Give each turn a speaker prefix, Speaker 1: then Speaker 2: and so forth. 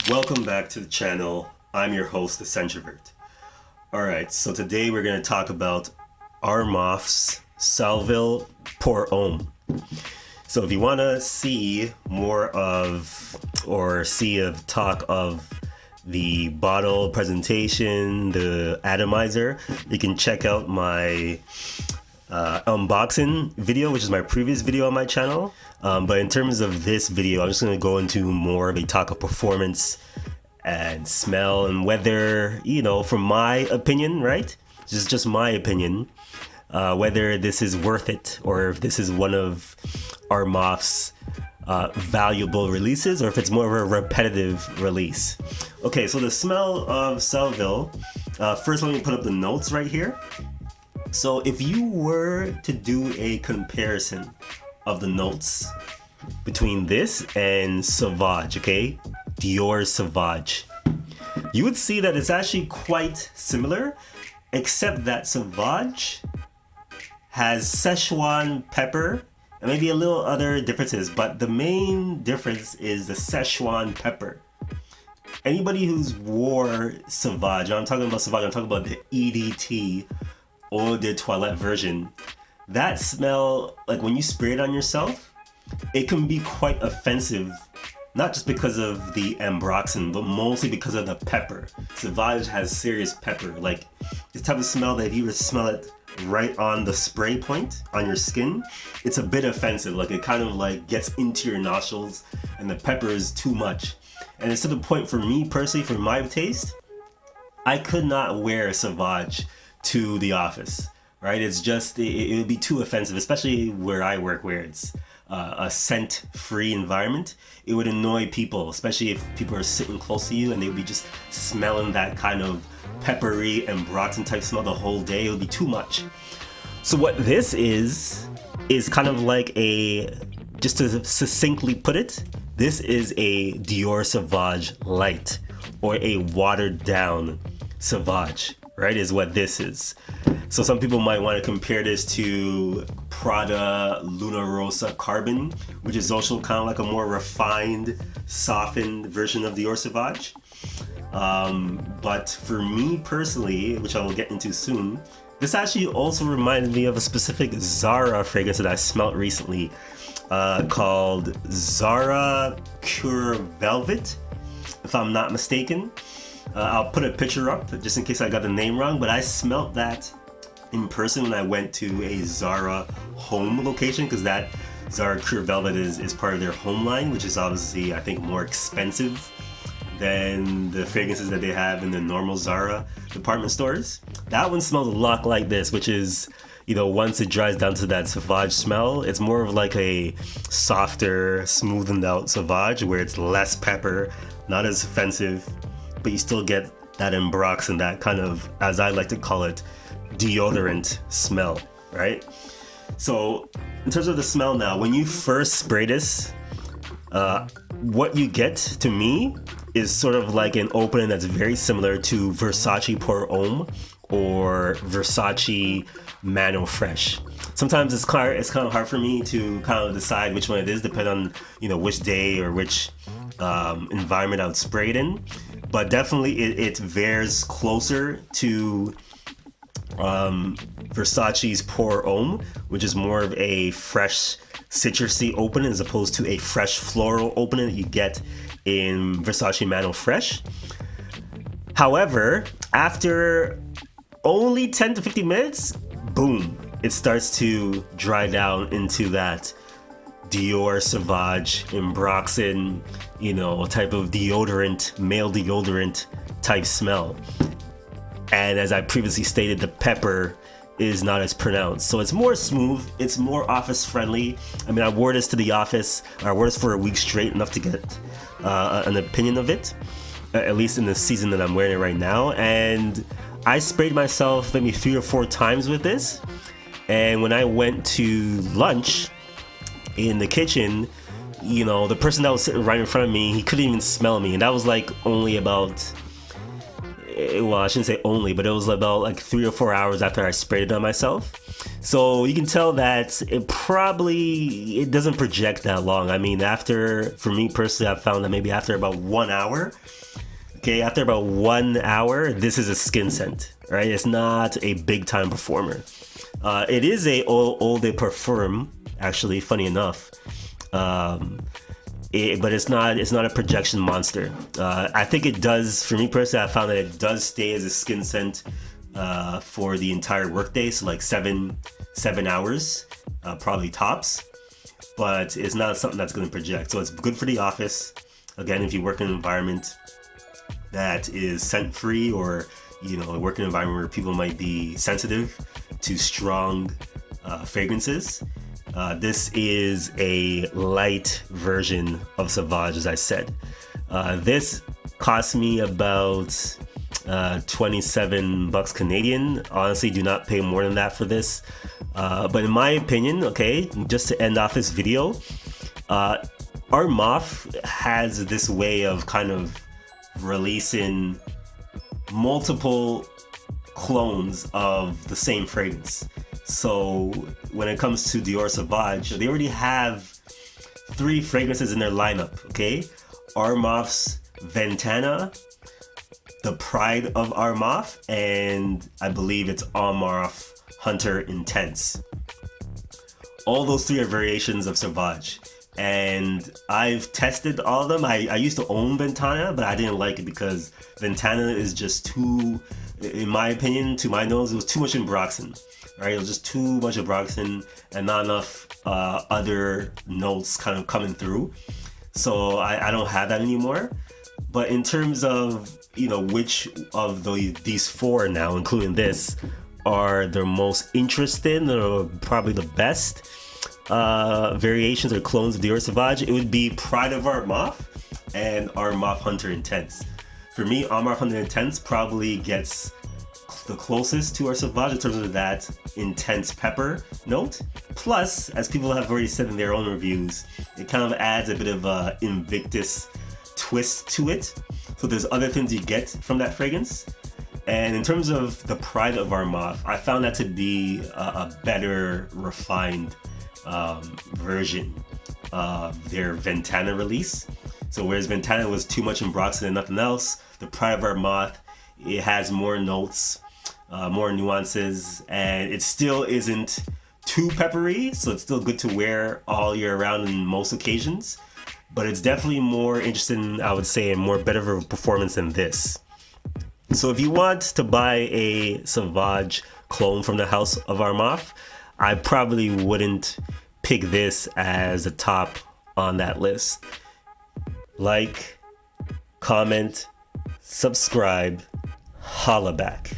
Speaker 1: Welcome back to the channel. I'm your host, the Centrovert. Alright, so today we're going to talk about Armoff's Salville pour Homme. So if you want to see more of, or see a talk of the bottle presentation, the atomizer, you can check out my unboxing video, which is my previous video on my channel. But in terms of this video, I'm just going to go into more of a talk of performance and smell and whether, from my opinion, right? Just my opinion, whether this is worth it or if this is one of Armoff's valuable releases or if it's more of a repetitive release. Okay, so the smell of Salville. First, let me put up the notes right here. So if you were to do a comparison of the notes between this and Sauvage, okay, Dior Sauvage, you would see that it's actually quite similar, except that Sauvage has Szechuan pepper and maybe a little other differences, but the main difference is the Szechuan pepper. Anybody who's wore Sauvage, I'm talking about Sauvage, I'm talking about the EDT Eau de Toilette version, that smell, like when you spray it on yourself, it can be quite offensive, not just because of the ambroxan, but mostly because of the pepper. Sauvage has serious pepper, like this type of smell that if you were to smell it right on the spray point on your skin, it's a bit offensive. Like it kind of like gets into your nostrils and the pepper is too much. And it's to the point for me personally, for my taste, I could not wear Sauvage to the office, right? It's just, it would be too offensive, especially where I work, where it's a scent-free environment. It would annoy people, especially if people are sitting close to you and they would be just smelling that kind of peppery ambroxan type smell the whole day. It would be too much. So what this is kind of like just to succinctly put it, this is a Dior Sauvage Light, or a watered down Sauvage, right, is what this is. So some people might want to compare this to Prada Luna Rossa Carbon, which is also kind of like a more refined, softened version of Dior Sauvage. But for me personally, which I will get into soon, this actually also reminded me of a specific Zara fragrance that I smelled recently, called Zara Cure Velvet, if I'm not mistaken. I'll put a picture up just in case I got the name wrong, but I smelt that in person when I went to a Zara home location, because that Zara Cure Velvet is part of their home line, which is obviously, I think, more expensive than the fragrances that they have in the normal Zara department stores. That one smelled a lot like this, which is, once it dries down to that Sauvage smell, it's more of like a softer, smoothened out Sauvage where it's less pepper, not as offensive, but you still get that ambroxan, that kind of, as I like to call it, deodorant smell, right? So in terms of the smell now, when you first spray this, what you get to me is sort of like an opening that's very similar to Versace Pour Homme or Versace Mano Fresh. Sometimes it's kind of hard for me to kind of decide which one it is, depending on which day or which environment I would spray it in. But definitely it veers closer to Versace's Pour Homme, which is more of a fresh citrusy opening as opposed to a fresh floral opening that you get in Versace Mano Fresh. However, after only 10 to 15 minutes, boom, it starts to dry down into that Dior Sauvage ambroxan, type of deodorant, male deodorant type smell. And as I previously stated, the pepper is not as pronounced. So it's more smooth, it's more office friendly. I mean, I wore this to the office, I wore this for a week straight, enough to get an opinion of it, at least in the season that I'm wearing it right now. And I sprayed myself maybe 3 or 4 times with this. And when I went to lunch in the kitchen, the person that was sitting right in front of me, he couldn't even smell me. And that was like only about, well, I shouldn't say only, but it was about like 3 or 4 hours after I sprayed it on myself. So you can tell that it doesn't project that long. I mean, for me personally, I found that maybe after about 1 hour, okay, after about 1 hour, this is a skin scent, right? It's not a big time performer. It is a eau de parfum, actually, funny enough. But it's not a projection monster. I think it does, for me personally, I found that it does stay as a skin scent for the entire workday, so like 7 hours, probably tops. But it's not something that's going to project. So it's good for the office. Again, if you work in an environment that is scent free, or work in an environment where people might be sensitive to strong fragrances. This is a light version of Sauvage, as I said. This cost me about $27 Canadian. Honestly, do not pay more than that for this. But in my opinion, okay, just to end off this video, Armaf has this way of kind of releasing multiple clones of the same fragrance. So when it comes to Dior Sauvage, they already have 3 fragrances in their lineup, okay? Armaf's Ventana, the Pride of Armaf, and I believe it's Armaf Hunter Intense. All those 3 are variations of Sauvage. And I've tested all of them. I used to own Ventana, but I didn't like it because Ventana is just too, in my opinion, to my nose, it was too much ambroxan. Right? It was just too much ambroxan and not enough other notes kind of coming through. So I don't have that anymore. But in terms of, which of these 4 now, including this, are the most interesting or probably the best variations or clones of Dior Sauvage, it would be Pride of Armaf and Armaf Hunter Intense. For me, Armaf Hunter Intense probably gets the closest to our Sauvage in terms of that intense pepper note. Plus, as people have already said in their own reviews, it kind of adds a bit of a Invictus twist to it. So there's other things you get from that fragrance. And in terms of the Pride of Armaf, I found that to be a better refined version of their Ventana release. So whereas Ventana was too much ambroxan and nothing else, the Pride of Armaf, it has more notes, more nuances, and it still isn't too peppery, so it's still good to wear all year round in most occasions. But it's definitely more interesting, I would say, and more better of a performance than this. So if you want to buy a Sauvage clone from the House of Armaf, I probably wouldn't pick this as a top on that list. Like, comment, subscribe, holla back.